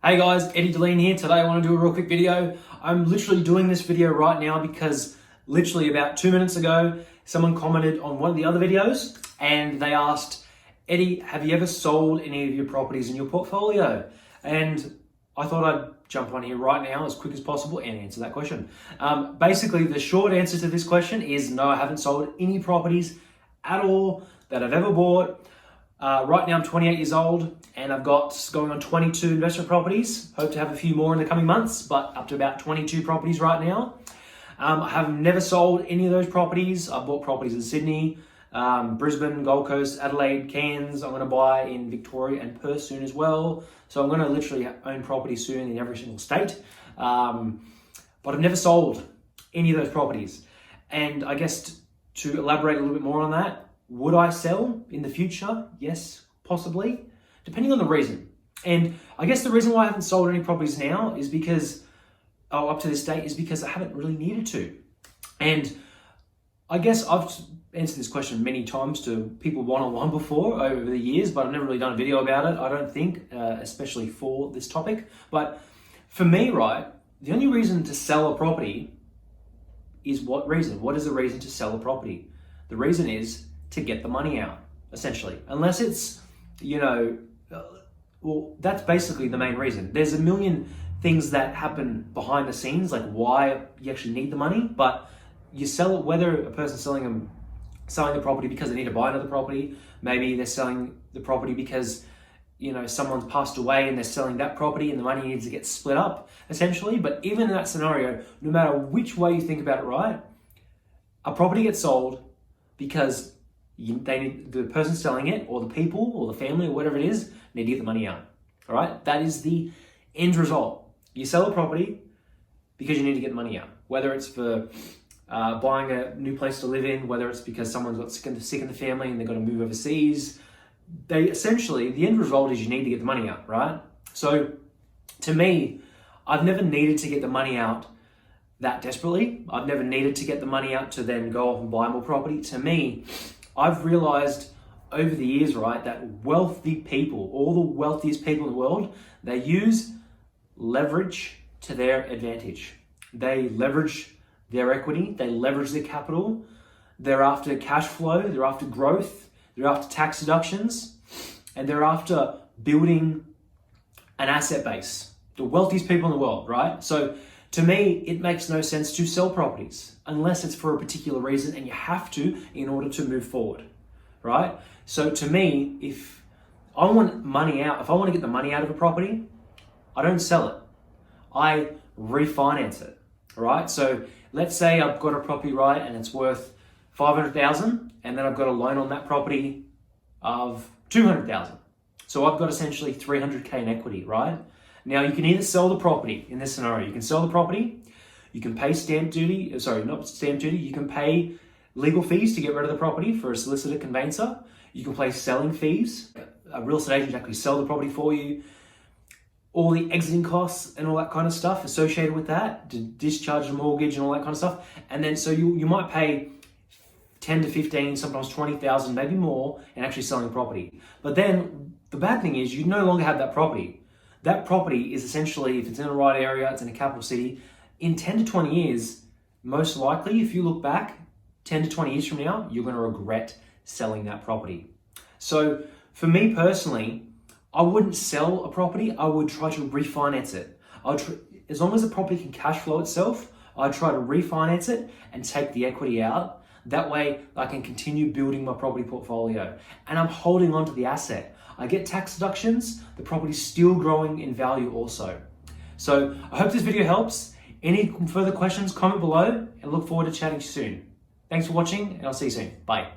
Hey guys, Eddie Dilleen here. Today I want to do a real quick video. I'm literally doing this video right now because literally about 2 minutes ago, someone commented on one of the other videos and they asked, Eddie, have you ever sold any of your properties in your portfolio? And I thought I'd jump on here right now as quick as possible and answer that question. Basically, the short answer to this question is no, I haven't sold any properties at all that I've ever bought. Right now I'm 28 years old and I've got going on 22 investment properties. Hope to have a few more in the coming months, but up to about 22 properties right now. I have never sold any of those properties. I've bought properties in Sydney, Brisbane, Gold Coast, Adelaide, Cairns. I'm going to buy in Victoria and Perth soon as well. So I'm going to literally own property soon in every single state. But I've never sold any of those properties. And I guess to elaborate a little bit more on that, would I sell in the future? Yes, possibly, depending on the reason. And I guess the reason why I haven't sold any properties now is because, up to this date, is because I haven't really needed to. And I guess I've answered this question many times to people one-on-one before over the years, but I've never really done a video about it, I don't think, especially for this topic. But for me, right, the only reason to sell a property is what reason? What is the reason to sell a property? The reason is to get the money out, essentially. Unless it's, well, that's basically the main reason. There's a million things that happen behind the scenes, like why you actually need the money, but you sell it, whether a person's selling the property because they need to buy another property, maybe they're selling the property because, someone's passed away and they're selling that property and the money needs to get split up, essentially. But even in that scenario, no matter which way you think about it, right, a property gets sold because the person selling it, or the people, or the family, or whatever it is, need to get the money out. All right, that is the end result. You sell a property because you need to get the money out. Whether it's for buying a new place to live in, whether it's because someone's got sick in the family and they've got to move overseas. The end result is you need to get the money out, right? So, to me, I've never needed to get the money out that desperately. I've never needed to get the money out to then go off and buy more property. To me, I've realized over the years, right, that wealthy people, all the wealthiest people in the world, they use leverage to their advantage. They leverage their equity, they leverage their capital, they're after cash flow, they're after growth, they're after tax deductions, and they're after building an asset base. The wealthiest people in the world, right? So to me, it makes no sense to sell properties unless it's for a particular reason and you have to in order to move forward, right? So to me, if I want to get the money out of a property, I don't sell it. I refinance it, right? So let's say I've got a property, right, and it's worth $500,000, and then I've got a loan on that property of $200,000. So I've got essentially $300K in equity, right? Now, you can either sell the property in this scenario. You can sell the property, you can pay you can pay legal fees to get rid of the property for a solicitor conveyancer. You can pay selling fees. A real estate agent actually sell the property for you. All the exiting costs and all that kind of stuff associated with that, to discharge the mortgage and all that kind of stuff. And then so you might pay 10 to 15, sometimes 20,000, maybe more, in actually selling the property. But then the bad thing is you no longer have that property. That property is essentially, if it's in the right area, it's in a capital city, in 10 to 20 years, most likely, if you look back 10 to 20 years from now, you're going to regret selling that property. So for me personally, I wouldn't sell a property. I would try to refinance it. As long as the property can cash flow itself, I'd try to refinance it and take the equity out. That way I can continue building my property portfolio and I'm holding on to the asset. I get tax deductions, the property's still growing in value also. So I hope this video helps. Any further questions, comment below and look forward to chatting soon. Thanks for watching and I'll see you soon. Bye.